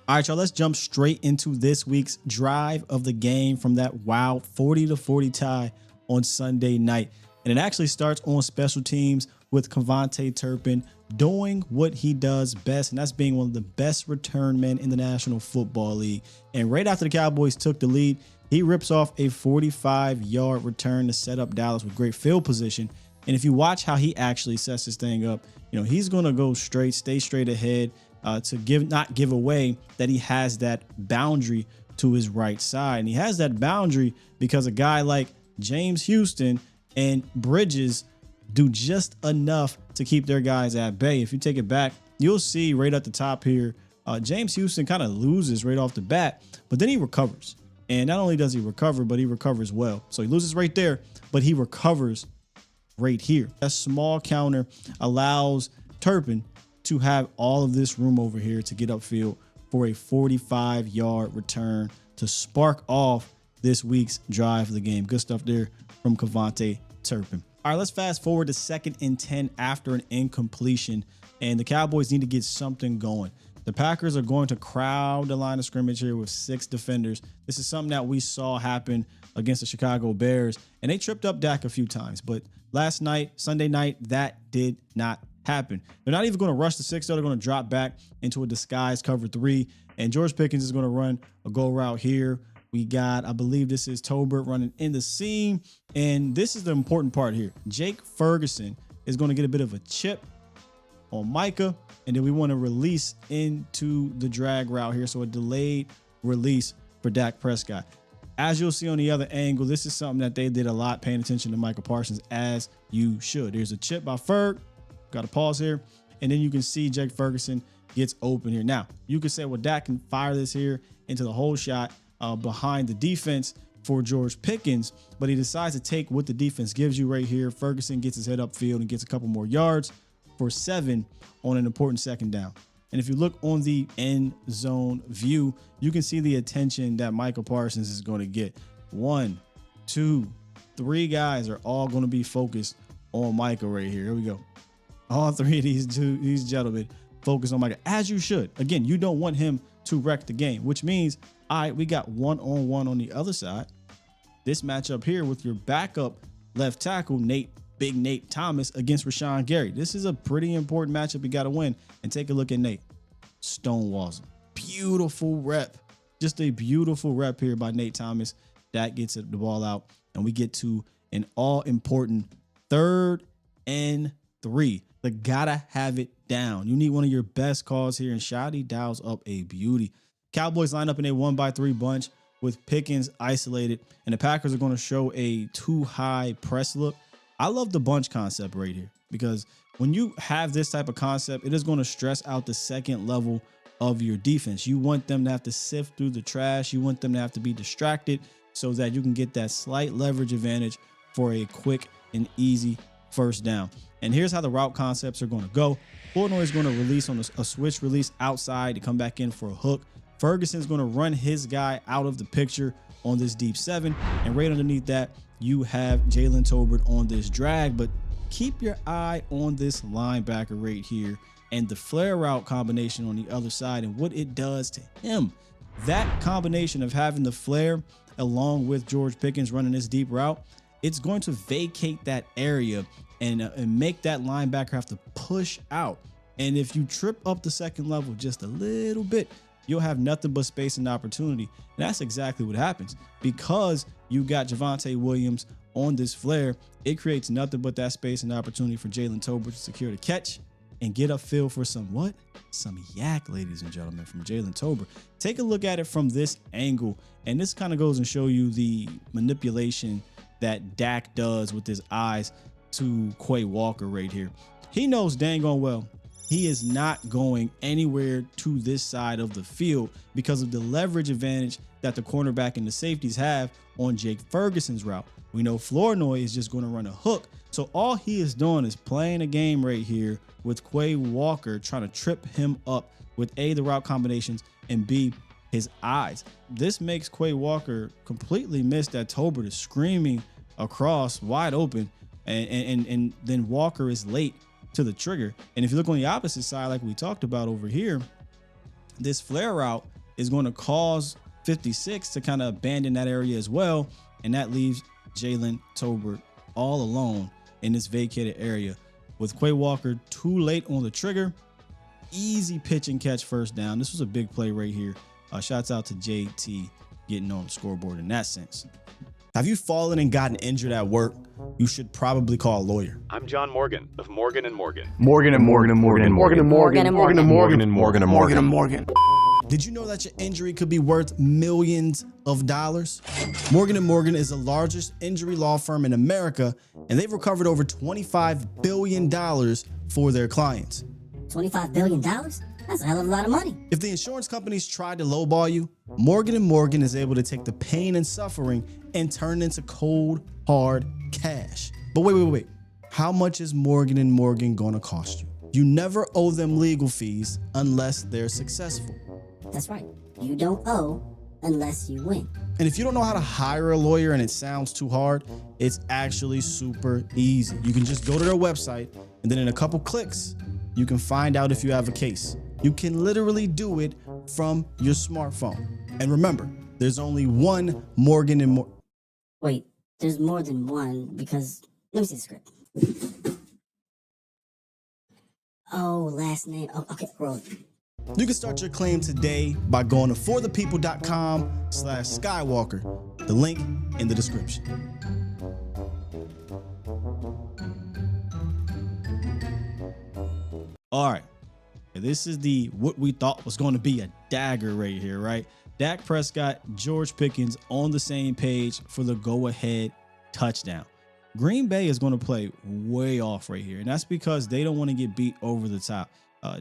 All right, y'all, let's jump straight into this week's drive of the game from that wild 40-40 tie on Sunday night. And it actually starts on special teams with Cavante Turpin doing what he does best, and that's being one of the best return men in the National Football League. And right after the Cowboys took the lead, he rips off a 45-yard return to set up Dallas with great field position. And if you watch how he actually sets this thing up, he's going to go straight, stay straight ahead to not give away that he has that boundary to his right side. And he has that boundary because a guy like James Houston and Bridges do just enough to keep their guys at bay. If you take it back, you'll see right at the top here, James Houston kind of loses right off the bat, but then he recovers. And not only does he recover, but he recovers well. So he loses right there, but he recovers right here. That small counter allows Turpin to have all of this room over here to get upfield for a 45-yard return to spark off this week's drive of the game. Good stuff there from Cavante Turpin. All right, let's fast forward to 2nd and 10 after an incompletion, and the Cowboys need to get something going. The Packers are going to crowd the line of scrimmage here with 6 defenders. This is something that we saw happen against the Chicago Bears, and they tripped up Dak a few times. But last night, Sunday night, that did not happen. They're not even going to rush the 6, though. They're going to drop back into a disguised cover 3, and George Pickens is going to run a go route here. We got, I believe this is Tolbert running in the seam, and this is the important part here. Jake Ferguson is going to get a bit of a chip on Micah, and then we want to release into the drag route here, so a delayed release for Dak Prescott. As you'll see on the other angle, this is something that they did a lot, paying attention to Micah Parsons, as you should. There's a chip by Ferg. Got to pause here, and then you can see Jake Ferguson gets open here. Now, you could say, well, Dak can fire this here into the hole shot behind the defense for George Pickens, but he decides to take what the defense gives you right here. Ferguson gets his head upfield and gets a couple more yards for 7 on an important 2nd down. And if you look on the end zone view, you can see the attention that Michael Parsons is going to get. 1, 2, 3 guys are all going to be focused on Michael right here. Here we go. All 3 of these gentlemen focus on Michael, as you should. Again, you don't want him to wreck the game, which means, all right, we got 1-on-1 on the other side. This matchup here with your backup left tackle, Big Nate Thomas, against Rashawn Gary. This is a pretty important matchup you got to win. And take a look at Nate. Stonewalls. Beautiful rep. Just a beautiful rep here by Nate Thomas. That gets the ball out, and we get to an all-important 3rd and 3. They gotta have it down. You need one of your best calls here, and Shadi dials up a beauty. Cowboys line up in a 1-by-3 bunch with Pickens isolated, and the Packers are going to show a too-high press look. I love the bunch concept right here, because when you have this type of concept, it is going to stress out the second level of your defense. You want them to have to sift through the trash. You want them to have to be distracted so that you can get that slight leverage advantage for a quick and easy 1st down. And here's how the route concepts are going to go. Flournoy is going to release on a switch release outside to come back in for a hook. Ferguson's going to run his guy out of the picture on this deep 7. And right underneath that, you have Jalen Tolbert on this drag. But keep your eye on this linebacker right here and the flare route combination on the other side and what it does to him. That combination of having the flare along with George Pickens running this deep route, it's going to vacate that area and make that linebacker have to push out. And if you trip up the second level just a little bit, you'll have nothing but space and opportunity. And that's exactly what happens. Because you got Javonte Williams on this flare, it creates nothing but that space and opportunity for Jalen Tolbert to secure the catch and get upfield for some what? Some yak, ladies and gentlemen, from Jalen Tolbert. Take a look at it from this angle, and this kind of goes and show you the manipulation that Dak does with his eyes to Quay Walker right here. He knows dang on well he is not going anywhere to this side of the field because of the leverage advantage that the cornerback and the safeties have on Jake Ferguson's route. We know Flournoy is just going to run a hook. So all he is doing is playing a game right here with Quay Walker, trying to trip him up with A, the route combinations, and B, his eyes. This makes Quay Walker completely miss that Tolbert is screaming across wide open, and then Walker is late to the trigger. And if you look on the opposite side, like we talked about over here, this flare route is going to cause 56 to kind of abandon that area as well. And that leaves Jalen Tolbert all alone in this vacated area with Quay Walker too late on the trigger. Easy pitch and catch first down. This was a big play right here. Shouts out to JT getting on the scoreboard in that sense. Have you fallen and gotten injured at work? You should probably call a lawyer. I'm John Morgan of Morgan and Morgan. Morgan and Morgan and Morgan and Morgan and Morgan and Morgan and Morgan and Morgan and Morgan and Morgan. Did you know that your injury could be worth millions of dollars? Morgan & Morgan is the largest injury law firm in America, and they've recovered over $25 billion for their clients. $25 billion? That's a hell of a lot of money. If the insurance companies tried to lowball you, Morgan & Morgan is able to take the pain and suffering and turn it into cold, hard cash. But wait. How much is Morgan & Morgan gonna cost you? You never owe them legal fees unless they're successful. That's right. You don't owe unless you win. And if you don't know how to hire a lawyer and it sounds too hard, it's actually super easy. You can just go to their website, and then in a couple clicks, you can find out if you have a case. You can literally do it from your smartphone. And remember, there's only one Morgan & Morgan. Wait, there's more than one because, let me see the script. Oh, last name. Oh, okay, roll. You can start your claim today by going to forthepeople.com/Skywalker. The link in the description. All right. This is what we thought was going to be a dagger right here, right? Dak Prescott, George Pickens on the same page for the go-ahead touchdown. Green Bay is going to play way off right here, and that's because they don't want to get beat over the top.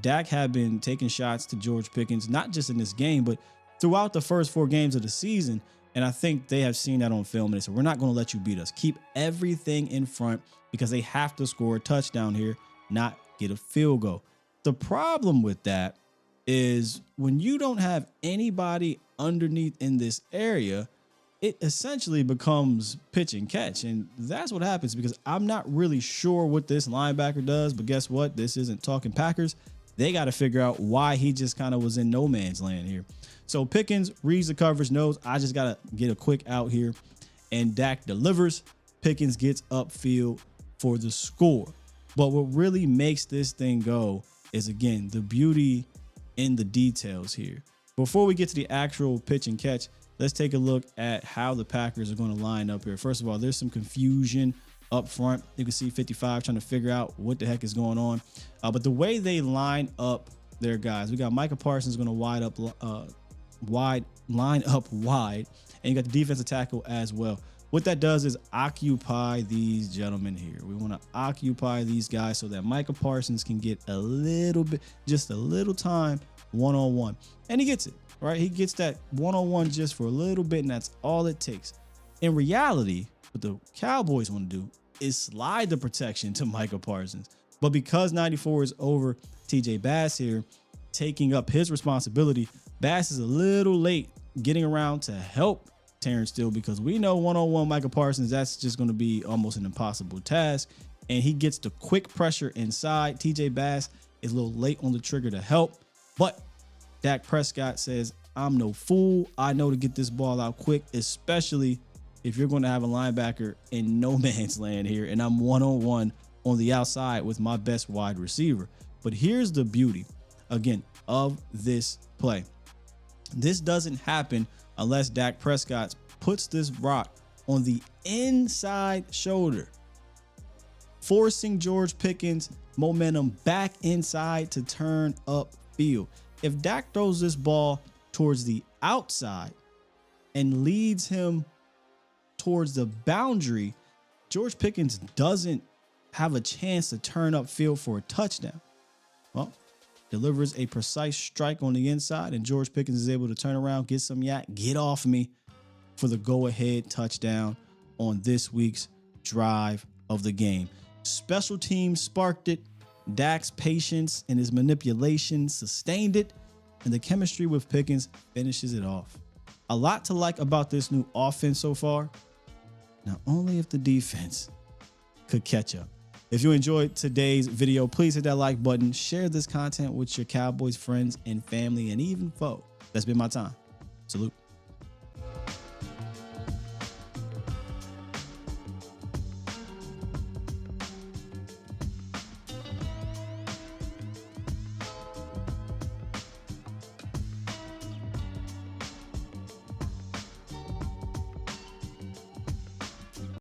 Dak had been taking shots to George Pickens, not just in this game, but throughout the first 4 games of the season. And I think they have seen that on film. And they said, we're not going to let you beat us. Keep everything in front because they have to score a touchdown here, not get a field goal. The problem with that is when you don't have anybody underneath in this area, it essentially becomes pitch and catch. And that's what happens because I'm not really sure what this linebacker does. But guess what? This isn't Talking Packers. They got to figure out why he just kind of was in no man's land here. So Pickens reads the coverage, knows I just got to get a quick out here. And Dak delivers. Pickens gets upfield for the score. But what really makes this thing go is, again, the beauty in the details here. Before we get to the actual pitch and catch, let's take a look at how the Packers are going to line up here. First of all, there's some confusion up front. You can see 55 trying to figure out what the heck is going on. But the way they line up their guys, we got Micah Parsons going to line up wide, and you got the defensive tackle as well. What that does is occupy these gentlemen here. We want to occupy these guys so that Micah Parsons can get a little bit, just a little time one-on-one. And he gets it, right? He gets that one-on-one just for a little bit, and that's all it takes. In reality, what the Cowboys want to do is slide the protection to Micah Parsons. But because 94 is over TJ Bass here, taking up his responsibility, Bass is a little late getting around to help Terrence Steele because we know one-on-one Micah Parsons, that's just going to be almost an impossible task. And he gets the quick pressure inside. TJ Bass is a little late on the trigger to help. But Dak Prescott says, I'm no fool. I know to get this ball out quick, especially if you're going to have a linebacker in no man's land here. And I'm one-on-one on the outside with my best wide receiver. But here's the beauty, again, of this play. This doesn't happen unless Dak Prescott puts this rock on the inside shoulder, forcing George Pickens' momentum back inside to turn upfield. If Dak throws this ball towards the outside and leads him towards the boundary, George Pickens doesn't have a chance to turn upfield for a touchdown. Well, delivers a precise strike on the inside, and George Pickens is able to turn around, get some yak, get off me for the go-ahead touchdown on this week's drive of the game. Special teams sparked it. Dak's patience and his manipulation sustained it, and the chemistry with Pickens finishes it off. A lot to like about this new offense so far. Now, only if the defense could catch up. If you enjoyed today's video, please hit that like button, share this content with your Cowboys friends and family and even foe. That's been my time. Salute.